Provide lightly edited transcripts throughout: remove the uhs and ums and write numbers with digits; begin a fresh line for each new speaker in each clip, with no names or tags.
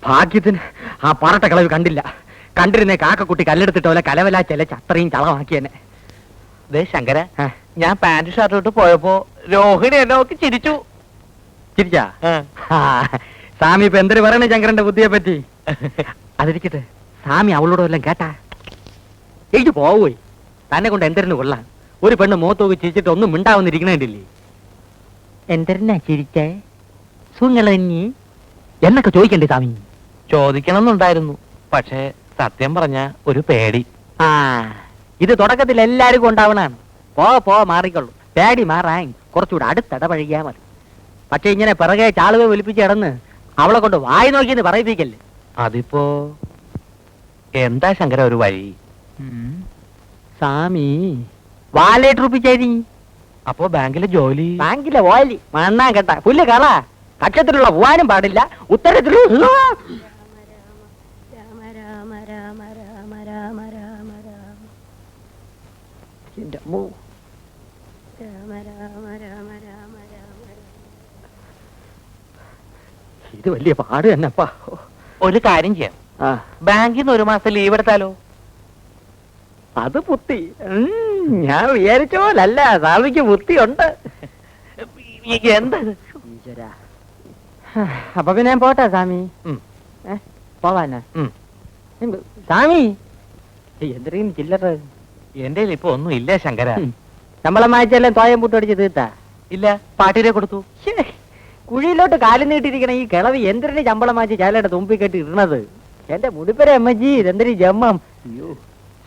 ഭാഗ്യത്തിന് ആ പാറട്ട കളവ് കണ്ടില്ല. കണ്ടിരുന്നേ കാക്കക്കുട്ടി കല്ലെടുത്തിട്ട് പോലെ കലവലാ ചെലച്ച് അത്രയും ചളമാക്കിയെന്നെ.
ശങ്കര, ഞാൻ പാന്റ് ഷർട്ട് ഇട്ട് പോയപ്പോ രോഹിണി എന്നെ നോക്കി ചിരിച്ചു.
ചിരിച്ചാ? സ്വാമി ഇപ്പൊ എന്തൊരു പറയണേ ശങ്കരന്റെ ബുദ്ധിയെ പറ്റി? അതിരിക്കട്ടെ, സ്വാമി അവളോട് വല്ലതും കേട്ടാ? എനിക്ക് പോവുപോയി. തന്നെ കൊണ്ട് എന്തരന് കൊള്ളാം. ഒരു പെണ്ണ് മുഖത്തോക്ക് ചിരിച്ചിട്ട് ഒന്നും മിണ്ടാവുന്നിരിക്കണേണ്ടില്ലേ? എന്തരനാ ചിരിച്ചേ? സുങ്ങളി എന്നൊക്കെ ചോദിക്കണ്ടേ സ്വാമി?
ചോദിക്കണമെന്നുണ്ടായിരുന്നു, പക്ഷേ സത്യം പറഞ്ഞ ഒരു പേടി.
ഇത് തുടക്കത്തിൽ എല്ലാവർക്കും ഉണ്ടാവണാണ്. പോ മാറിക്കൊള്ളു. പേടി മാറാൻ കുറച്ചുകൂടെ അടുത്തിടപഴകിയാ മതി. പക്ഷെ ഇങ്ങനെ പിറകെ ചാളുവെ ഒലിപ്പിച്ച് കിടന്ന് അവളെ കൊണ്ട് വായി നോക്കിയെന്ന് പറയിപ്പിക്കല്ലേ.
അതിപ്പോ എന്താ ശങ്കര ഒരു വഴി?
സ്വാമി വാലേറ്റ് റുപ്പിച്ചേരി.
അപ്പോ ബാങ്കിലെ ജോലി?
ബാങ്കിലെ ഓലി മണ്ണാൻ കേട്ട പുല്ല് കള. കക്ഷത്തിലുള്ള പോവാനും പാടില്ല, ഉത്തരത്തിലുള്ള ഇത് വലിയ പാട് തന്നെപ്പാ.
ഒരു കാര്യം ചെയ്യാം, ബാങ്കിൽ നിന്ന് ഒരു മാസം ലീവ് എടുത്താലോ?
അത് ബുദ്ധി. ഞാൻ വിചാരിച്ച പോലല്ല, സ്വാമിക്ക് ബുദ്ധിയുണ്ട്.
എന്താ?
അപ്പൊ പിന്നെ ഞാൻ പോട്ടെ സ്വാമി. പോവാനാ സ്വാമി? എന്തെങ്കിലും ചില്ലറ
എന്റെ ഇപ്പൊ ഒന്നും ഇല്ല ശങ്കര.
നമ്മളെ മായച്ചെല്ലാം തോയം പൂട്ടടിച്ച് തീർത്താ?
ഇല്ല, പാട്ടിരെ കൊടുത്തു.
കുഴിയിലോട്ട് കാലം നീട്ടിരിക്കണ ഈ കിളവി എന്തിനു ശമ്പളം മാറ്റി ചാലയുടെ തുമ്പി കെട്ടി ഇടണത്? എന്റെ മുടിപ്പര അമ്മജി, ഇതെന്തൊരു ജമ്മം. അയ്യോ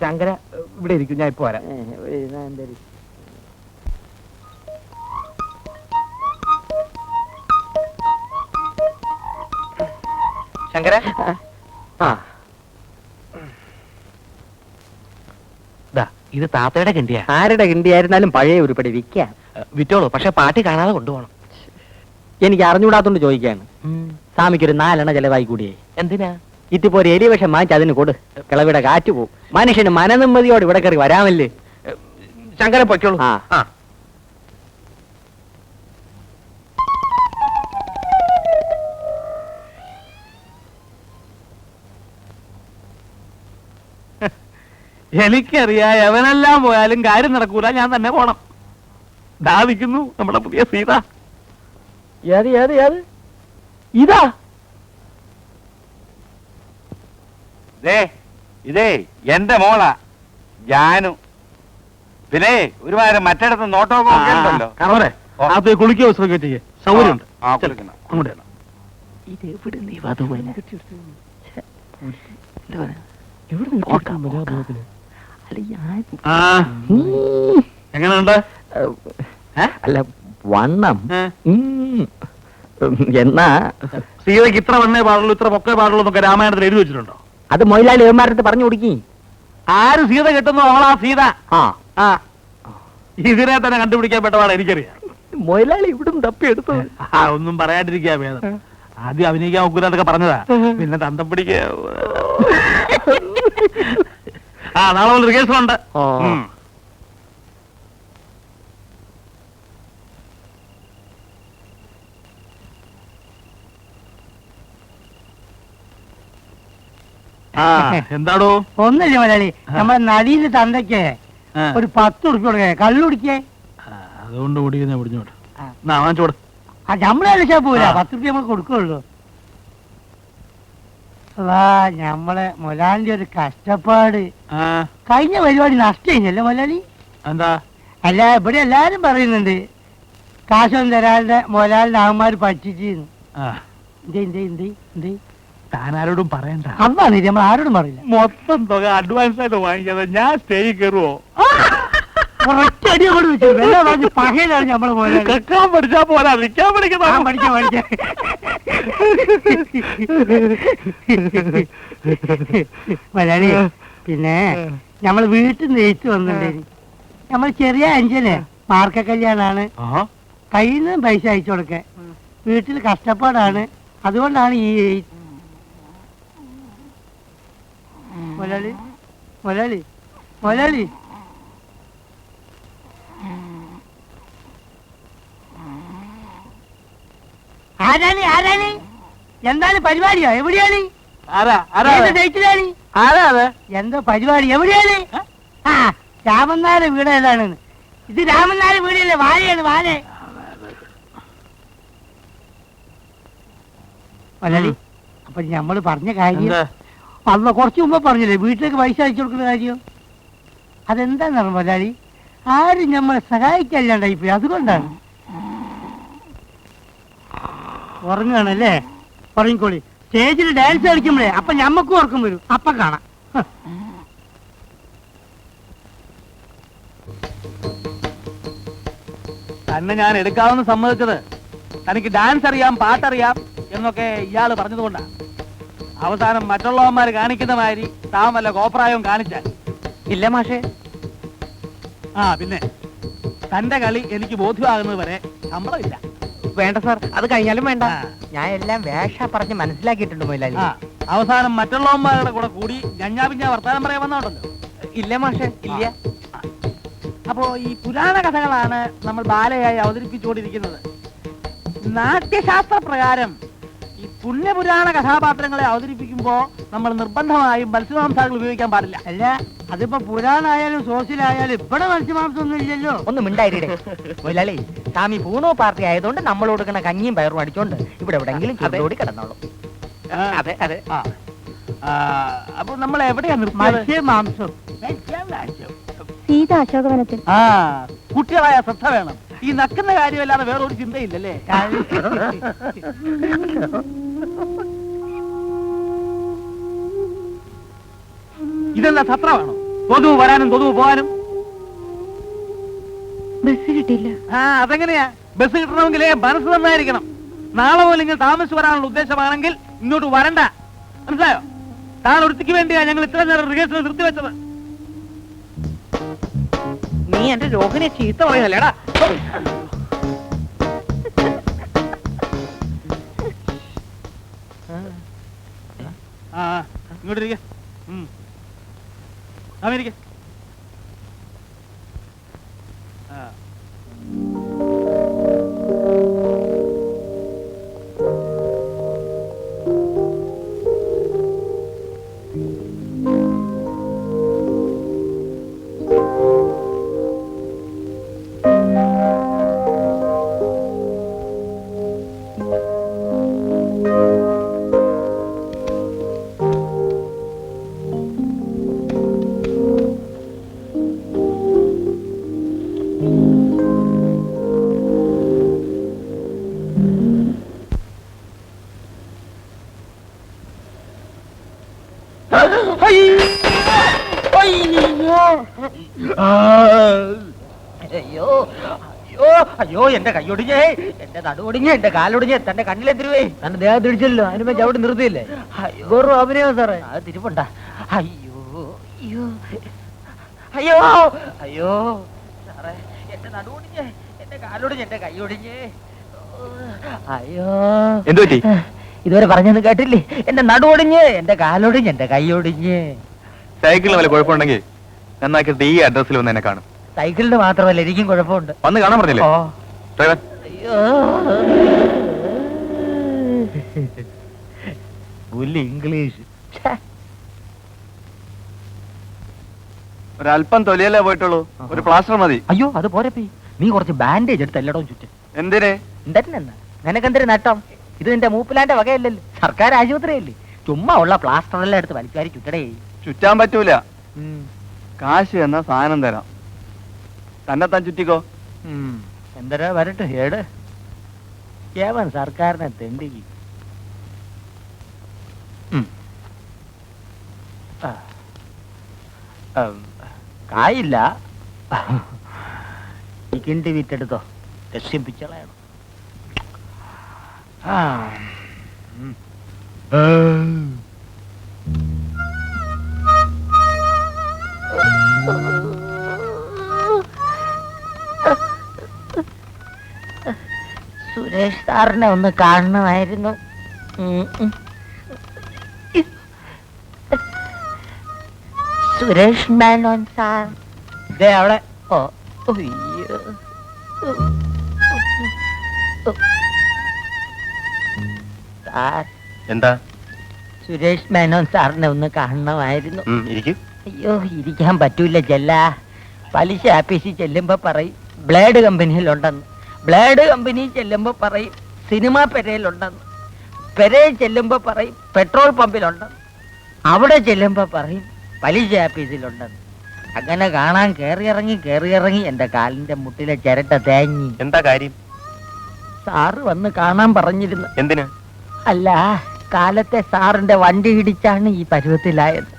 ശങ്കര, ഇവിടെ ഇരിക്കും, ഞാൻ ഇപ്പൊ വരാം. ശങ്കര, ഇത് താത്തയുടെ കിണ്ടിയാ.
ആരുടെ കിണ്ടിയായിരുന്നാലും പഴയ ഉരുപ്പടി വിൽക്കാം.
വിറ്റോളൂ, പക്ഷെ പാട്ടി കാണാതെ കൊണ്ടുപോകണം.
എനിക്ക് അറിഞ്ഞുകൂടാത്തോണ്ട് ചോദിക്കാണ്. സ്വാമിക്കൊരു 4 എണ്ണ ചെലവായി കൂടിയേ.
എന്തിനാ?
ഇതിപ്പോ ഒരു എലി വിഷം വാങ്ങിച്ച് അതിന് കൊടു. കിളവിടെ കാറ്റ് പോവും. മനുഷ്യന് മനനിമ്മതിയോട് ഇവിടെ കയറി വരാമല്ലേ.
ശങ്കര പൊയ്ക്കോളൂ. എനിക്കറിയാം, എവനെല്ലാം പോയാലും കാര്യം നടക്കൂല, ഞാൻ തന്നെ പോണം. ദാവിക്കുന്നു നമ്മുടെ പുതിയ സീത.
ഏത് ഏത് ഏത്? ഇതാ
ഇതേ എന്റെ മോളാ ജാനു. പിന്നെ ഒരുമാതിരി മറ്റിടത്ത് നോട്ടമൊക്കെ ഉണ്ടല്ലോ.
അത് കുളിക്കോ ശ്രമിക്കേ സൗകര്യമുണ്ട്.
ഇതെവിടെ നീ
എങ്ങനെയുണ്ട്?
അല്ല വണ്ണം എന്നാ
സീതയ്ക്ക് ഇത്ര വണ്ണേ പാടുള്ളൂ, ഇത്ര പൊക്കേ പാടുള്ളൂ എന്നൊക്കെ രാമായണത്തിൽ എഴുതി വെച്ചിട്ടുണ്ടോ?
അത് മൊയിലാളി ഏമാരത്ത് പറഞ്ഞു കൊടുക്കി.
ആര് സീത കിട്ടുന്നു അവളാ സീത. ഇതിനെ തന്നെ കണ്ടുപിടിക്കാൻ പെട്ടതാണ് എനിക്കറിയാം.
മൊയിലാളി ഇവിടുന്ന് തപ്പിയെടുത്തു.
ഒന്നും പറയാണ്ടിരിക്കാ ഭേദം. ആദ്യം അഭിനയിക്കാൻ ഒക്കൂലൊക്കെ പറഞ്ഞതാ, പിന്നെ തന്തം പിടിക്കുക. നാളെ ഒരു റിഹേഴ്സലുണ്ട്. എന്താടോ?
ഒന്നല്ലേ മലയാളി, നമ്മുടെ നടീന്റെ തന്തയ്ക്ക് ഒരു 10 ഉറുപ്പിക കൊടുക്കേ, കള്ളുടിക്കേ.
അതുകൊണ്ട് കുടിക്കുന്ന പിടിച്ചോട്ടെ. വാങ്ങിച്ചോട്.
നമ്മളെ പോരാ, 10 ഉറുപ്പിക നമ്മൾ കൊടുക്കുള്ളൂ. ഞമ്മളെ മൊലാലിന്റെ ഒരു കഷ്ടപ്പാട്. കഴിഞ്ഞ പരിപാടി നഷ്ടല്ലേ മൊലാലി?
എന്താ?
അല്ല, ഇവിടെ എല്ലാരും പറയുന്നുണ്ട് കാശൊന്നും തരാതെ മൊലാലിന്റെ ആന്മാര് പഠിച്ചിരുന്നു.
താനാരോടും പറയണ്ട.
അതാണ് നമ്മൾ ആരോടും പറയില്ല.
മൊത്തം തുക അഡ്വാൻസ് ആയിട്ട് വാങ്ങിക്കാതെ ഞാൻ സ്റ്റേജിൽ കയറുവോ?
ഒറ്റയടി കൊണ്ട് വെച്ചു വെള്ളം പറഞ്ഞ് പകയിലാണ് നമ്മള് മൊലാലി.
കേൾക്കാൻ പഠിച്ചാ പോരാ, നിൽക്കാൻ പഠിക്കണം.
പഠിക്കാം. മലയാളി, പിന്നെ നമ്മള് വീട്ടിൽ നിന്ന് എഴുത്ത് വന്നിട്ടേ, നമ്മൾ ചെറിയ അഞ്ചന് മാർക്ക കല്യാണാണ്, കയ്യിൽ നിന്ന് പൈസ അയച്ചു കൊടുക്ക. വീട്ടിൽ കഷ്ടപ്പാടാണ്, അതുകൊണ്ടാണ് ഈ മൊലാളി മൊലാളി മൊലാളി ആരാണ് എന്താണ് പരിപാടിയോ? എവിടെയാണ്?
ആരാ ആരാ
ഏത് ഡേറ്റിലാണ്?
ആരാ അത്?
എന്തോ പരിപാടി? എവിടെയാണ്? ആ, രാമനാരെ വീട് ഏതാണെന്ന്. ഇത് രാമനാരെ വീടല്ലേ? വാഴയാണ്, വാഴ. മലയാളി, അപ്പൊ ഞമ്മള് പറഞ്ഞ കാര്യം അന്ന് കുറച്ച് മുമ്പ് പറഞ്ഞില്ലേ, വീട്ടിലേക്ക് പൈസ അയച്ചു കൊടുക്കുന്ന കാര്യം. അതെന്താണെന്ന് മലയാളി, ആരും നമ്മളെ സഹായിക്കല്ലാണ്ടായി പോയി. അതുകൊണ്ടാണ്. ഉറങ്ങാണല്ലേ? ഉറങ്ങിക്കോളി. സ്റ്റേജിൽ ഡാൻസ് കളിക്കുമ്പോഴേ അപ്പൊ ഞമ്മക്കും ഉറക്കം വരും. അപ്പൊ കാണാം.
തന്നെ ഞാൻ എടുക്കാമെന്ന് സമ്മതിച്ചത് തനിക്ക് ഡാൻസ് അറിയാം, പാട്ടറിയാം എന്നൊക്കെ ഇയാള് പറഞ്ഞതുകൊണ്ടാണ്. അവസാനം മറ്റുള്ളവന്മാർ കാണിക്കുന്ന മാതിരി താൻ വല്ല കോപ്രായവും കാണിച്ചാൽ
ഇല്ല മാഷേ.
പിന്നെ തന്റെ കളി എനിക്ക് ബോധ്യമാകുന്നത് വരെ ശമ്പളമില്ല.
വേണ്ട സാർ, അത് കഴിഞ്ഞാലും വേണ്ട.
ആ.
ഞാൻ എല്ലാം വേഷ പറഞ്ഞ് മനസ്സിലാക്കിയിട്ടുണ്ട് മൊയിലാലി.
അവസാനം മറ്റുള്ളവന്മാരുടെ കൂടെ കൂടി ഞഞ്ഞാ വർത്താനം പറയാൻ വന്നോണ്ടല്ലോ.
ഇല്ല മാഷേ, ഇല്ല.
അപ്പോ ഈ പുരാണ കഥകളാണ് നമ്മൾ ബാലയായി അവതരിപ്പിച്ചുകൊണ്ടിരിക്കുന്നത്. നാട്യശാസ്ത്ര പ്രകാരം ഈ പുണ്യപുരാണ കഥാപാത്രങ്ങളെ അവതരിപ്പിക്കുമ്പോ നമ്മൾ നിർബന്ധമായും മത്സ്യമാംസാദികൾ ഉപയോഗിക്കാൻ പാടില്ല.
അല്ല, അതിപ്പോ പുരാണായാലും സോഷ്യലായാലും ഇവിടെ മത്സ്യമാംസം ഒന്നും ഇല്ലല്ലോ.
ഒന്ന് മിണ്ടായിരേ മൊയിലാളി. സ്വാമി പൂണോ പാർട്ടി ആയതുകൊണ്ട് നമ്മൾ കൊടുക്കണ കഞ്ഞിയും പയറും അടിച്ചോണ്ട് ഇവിടെ എവിടെങ്കിലും ചൂടോടി കിടന്നോളൂ.
അതെ അതെ. അപ്പൊ നമ്മൾ എവിടെയാ നിർത്തിയത്?
മത്സ്യമാംസം.
സീത അശോകവനത്തിൽ.
കുട്ടികളായ ശ്രദ്ധ വേണം. ഈ നക്കുന്ന കാര്യമല്ലാതെ വേറൊരു ചിന്തയില്ലല്ലേ? ഇതെന്താ സത്രമാണോ? തൊതുവ് വരാനും തൊതുവ് പോകാനും.
ബസ് കിട്ടില്ല.
അതെങ്ങനെയാ? ബസ് കിട്ടണമെങ്കിലേ മനസ്സ് നന്നായിരിക്കണം. നാളെ പോലും ഇങ്ങനെ താമസിച്ച് വരാനുള്ള ഉദ്ദേശമാണെങ്കിൽ ഇങ്ങോട്ട് വരണ്ട. മനസ്സിലായോ? താൻ ഒരുത്തിക്ക് വേണ്ടിയാ ഞങ്ങൾ ഇത്ര നേരം റിഹേഴ്സൽ നിർത്തിവെച്ചത്.
നീ എന്റെ രോഹിനെ ചീത്ത പറയുന്നല്ലേടാ.
ഇങ്ങോട്ടിരിക്കെ. അമേരിക്ക.
അയ്യോ അയ്യോ അയ്യോ, എന്റെ കൈയൊടിഞ്ഞേ, എന്റെ നടുവൊടിഞ്ഞേ, എന്റെ കാലൊടിഞ്ഞേ, തന്റെ കണ്ണിലെത്തിരുവേ. തന്റെ ദേഹം തിരിച്ചല്ലോ, അതിനുമ്പോ ചവിട്ടി നിർത്തിയില്ലേ? വെറും അഭിനയം സാറേ. അത് തിരിപ്പുണ്ട. അയ്യോ അയ്യോ അയ്യോ അയ്യോ സാറേ, എന്റെ നടുവൊടിഞ്ഞേ, എന്റെ കാലൊടിഞ്ഞേ, എന്റെ കൈയൊടിഞ്ഞേ. അയ്യോ
എന്തു പറ്റി?
ഇതുവരെ പറഞ്ഞൊന്നും കേട്ടില്ലേ? എന്റെ നടുവൊടിഞ്ഞ്, എന്റെ കാലൊടിഞ്ഞ്, എന്റെ കൈയൊടിഞ്ഞ്.
സൈക്കിളിന് വല്ല കുഴപ്പമുണ്ടെങ്കിൽ നന്നാക്കിയിട്ട് ഈ അഡ്രസ്സിൽ വന്ന് എന്നെ കാണും.
സൈക്കിളിന് മാത്രമല്ല, എനിക്കും കുഴപ്പമുണ്ട്.
വന്ന് കാണാൻ പറഞ്ഞില്ലേ?
ഓ
ഡ്രൈവർ.
അയ്യോ പുല്ല് ഇംഗ്ലീഷ്.
ഒരല്പം തൊലിയല്ലേ പോയിട്ടുള്ളൂ, ഒരു പ്ലാസ്റ്റർ മതി.
അയ്യോ അത് പോരപ്പി, നീ കുറച്ച് ബാൻഡേജ് എടുത്ത് എല്ലായിടവും ചുറ്റും.
എന്തിനെ?
എന്താ നിനക്കെന്തൊരു നട്ടം? ഇത് നിന്റെ മൂപ്പിലാന്റെ വകയല്ലല്ലോ, സർക്കാർ ആശുപത്രിയല്ലേ. ചുമ്മാ ഉള്ള പ്ലാസ്റ്റർ എല്ലാം എടുത്ത് വലിച്ചുവാരി ചുറ്റടേ.
ചുറ്റാൻ പറ്റൂല. കാശ് എന്ന സാധനം തരാം, തന്നെ താൻ ചുറ്റിക്കോ.
എന്തരാ വരട്ടെ ഏട് ഏവൻ സർക്കാരിനെ തെണ്ടി. കായില്ല, ഈ കിണ്ടി വിറ്റെടുത്തോ, രക്ഷിപ്പിച്ചളയണം. സുരേഷ് സാറിനെ ഒന്ന് കാണണമായിരുന്നു. സുരേഷ് മേനോൻ സാർ ദേ അവിടെ. ഓ അയ്യോ സാർ,
എന്താ?
സുരേഷ് മേനോൻ സാറിനെ ഒന്ന് കാണണമായിരുന്നു.
ഇരിക്കും.
അയ്യോ, ഇരിക്കാൻ പറ്റൂല ചെല്ല. പലിശ ആഫീസിൽ ചെല്ലുമ്പോ പറയും ബ്ലേഡ് കമ്പനിയിലുണ്ടെന്ന്, ബ്ലേഡ് കമ്പനി ചെല്ലുമ്പോ പറയും സിനിമാ പെരയിലുണ്ടെന്ന്, പെരയിൽ ചെല്ലുമ്പോ പറയും പെട്രോൾ പമ്പിലുണ്ടെന്ന്, അവിടെ ചെല്ലുമ്പോ പറയും പലിശ ആഫീസിലുണ്ടെന്ന്. അങ്ങനെ കാണാൻ കേറിയിറങ്ങി എന്റെ കാലിന്റെ മുട്ടിലെ ചിരട്ട തേങ്ങി.
എന്താ കാര്യം?
സാറ് വന്ന് കാണാൻ പറഞ്ഞിരുന്നു.
എന്തിന്?
അല്ല, കാലത്തെ സാറിന്റെ വണ്ടി ഇടിച്ചാണ് ഈ പരുവത്തിലായത്.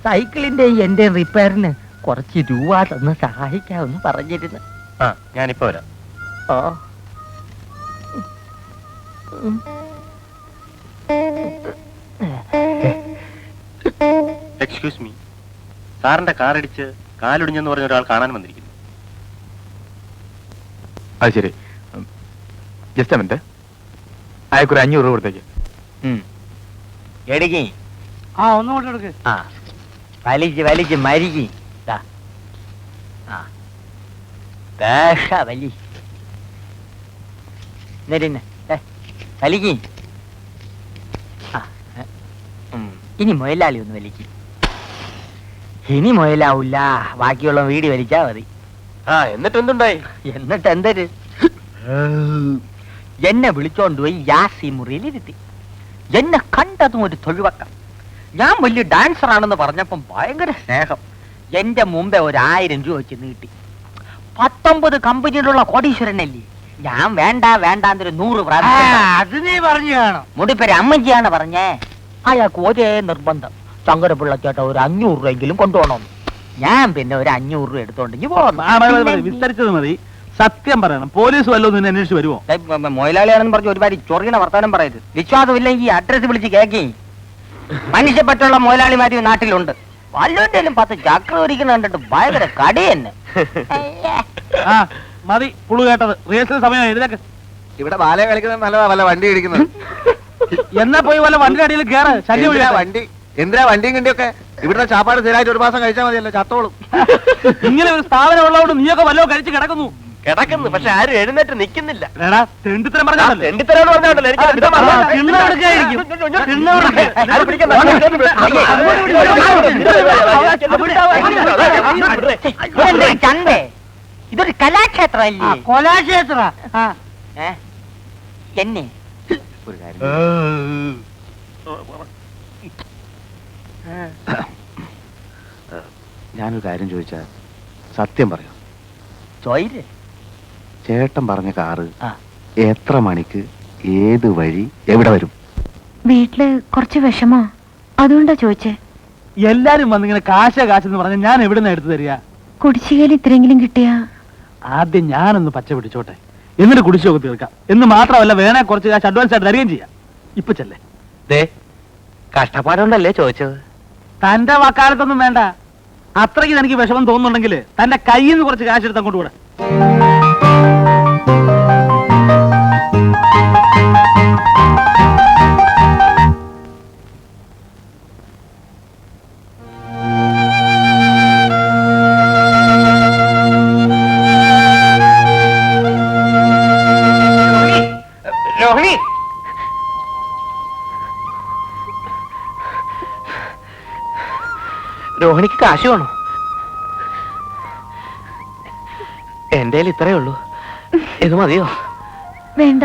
സൈക്കിളിന്റെ എന്റെ റിപ്പയറിന് കുറച്ച് രൂപ തന്ന് സഹായിക്കാമെന്ന് പറഞ്ഞിരുന്നു.
ആ, ഞാനിപ്പോ വരാം.
ഓ,
എക്സ്ക്യൂസ് മീ, സാറിന്റെ കാറടിച്ച് കാലൊടിഞ്ഞെന്ന് പറഞ്ഞ ഒരാൾ കാണാൻ വന്നിരിക്കുന്നു.
അത് ശരി, ജസ്റ്റ് മിനിറ്റ്. അയക്കൊരു 500 രൂപ കൊടുത്തേക്ക്.
എടുക്കി.
ആ ഒന്നും കൊണ്ട് കൊടുക്ക്.
ആ, വലിച്ച് മരിക്കി. വലി വലിക്ക്. ഇനി മുയലാളി ഒന്ന് വലിക്ക്. ഇനി മുയലാവൂല, ബാക്കിയുള്ള വീടി വലിച്ചാ മതി.
ആ, എന്നിട്ട് എന്തുണ്ടായി?
എന്നിട്ട് എന്തൊരു എന്നെ വിളിച്ചോണ്ട് പോയി യാസി മുറിയിൽ ഇരുത്തി. എന്നെ കണ്ടതും ഒരു തൊഴിവക്കം. ഞാൻ വലിയ ഡാൻസർ ആണെന്ന് പറഞ്ഞപ്പം ഭയങ്കര സ്നേഹം. എന്റെ മുമ്പേ 1000 രൂപ വെച്ച് നീട്ടി. 19 കമ്പനിയിലുള്ള കോടീശ്വരനല്ലേ ഞാൻ. വേണ്ട എന്നൊരു 100 പ്രാവശ്യം.
അത് നീ പറഞ്ഞു കാണും.
മുടിപ്പേര് അമ്മജിയാണ് പറഞ്ഞേ. അയാൾക്ക് ഒരേ നിർബന്ധം, ശങ്കരപിള്ള ചേട്ട ഒരു 500 രൂപയെങ്കിലും കൊണ്ടുപോകണം. ഞാൻ പിന്നെ ഒരു 500 രൂപ എടുത്തോണ്ടെങ്കിൽ
വിസ്തരിച്ചത് മതി. സത്യം പറയണം, പോലീസ് വല്ലതും നിന്നെ അന്വേഷിച്ച് വരുമോ?
മൊയിലാളിയാണെന്ന് പറഞ്ഞ് ഒരുപാട് ചൊറിയണ വർത്താനം പറയരുത്. വിശ്വാസമില്ലെങ്കിൽ അഡ്രസ് വിളിച്ച് കേക്കി. മനുഷ്യപ്പറ്റുള്ള മൊയിലാളിമാര് നാട്ടിലുണ്ട്. വല്ലവന്റെയും 10 ചക്ര ഒരിക്കുന്ന കണ്ടിട്ട് ഭയങ്കര കടി തന്നെ.
ആ മതി പുളു കേട്ടത്. റിഹേഴ്സൽ സമയം ഇതിലേക്ക്.
ഇവിടെ ബാല കളിക്കുന്നത് നല്ലതാ, വല്ല വണ്ടി ഇടിക്കുന്നത്.
എന്നാ പോയി വല്ല വണ്ടിയുടെ അടിയിൽ കയറ്. ശല്യം
വണ്ടി എന്തിനാ വണ്ടിയും കണ്ടിയൊക്കെ? ഇവിടുത്തെ ചാപ്പാട് സ്ഥിരമായിട്ട് 1 മാസം കഴിച്ചാൽ മതിയല്ലോ, ചത്തോളും.
ഇങ്ങനെ ഒരു സ്ഥാപനം ഉള്ളതുകൊണ്ട് നീയൊക്കെ വല്ലതും കഴിച്ച് കിടക്കുന്നു.
പക്ഷെ ആരും എഴുന്നേറ്റ് നിൽക്കുന്നില്ല.
തെണ്ടിത്തരം പറഞ്ഞാണല്ലോ.
തെണ്ടിത്തരം പറഞ്ഞാണ്ടല്ലോ എനിക്ക് അബദ്ധം
ചന്തേ, ഇതൊരു കലാക്ഷേത്രമല്ലേ?
കൊലാക്ഷേത്ര.
എന്നെ
ഒരു കാര്യം, ഞാനൊരു കാര്യം ചോദിച്ചാൽ സത്യം പറയാം.
ചോയില്
ചേട്ടൻ പറഞ്ഞ കാറ്
ആ.
എത്ര മണിക്ക്, ഏത് വഴി, എവിടെ വരും?
വീട്ടില് കുറച്ച് വിഷമോ, അതുകൊണ്ടാ ചോദിച്ചേ.
എല്ലാരും വന്നിങ്ങനെ കാശെന്ന് പറഞ്ഞ ഞാൻ എവിടുന്ന് എടുത്തു തരിക?
കുടിശ്ശികയിൽ ഇത്രയെങ്കിലും കിട്ടിയാ.
ആദ്യം ഞാനൊന്ന് പച്ച പിടിച്ചോട്ടെ, എന്നിട്ട് കുടിശ്ശിക തീർക്കാം. എന്ന് മാത്രമല്ല, വേണേ കുറച്ച് കാശ് അഡ്വാൻസ് ആയിട്ട് തരികയും ചെയ്യാം. ഇപ്പൊ ചെല്ലേ.
കഷ്ടപ്പാടുണ്ടല്ലേ ചോദിച്ചത്?
തന്റെ വക്കാലത്തൊന്നും വേണ്ട. അത്രയ്ക്ക് തനിക്ക് വിഷമം തോന്നുന്നുണ്ടെങ്കിൽ തന്റെ കയ്യിൽ നിന്ന് കുറച്ച് കാശ് എടുത്ത് അങ്ങോട്ട് കൂടെ.
രോഹിണി, രോഹിണിക്ക് കാശ് വേണോ? എന്റെ ഇത്രയേ ഉള്ളൂ, ഇത് മതിയോ?
വേണ്ട,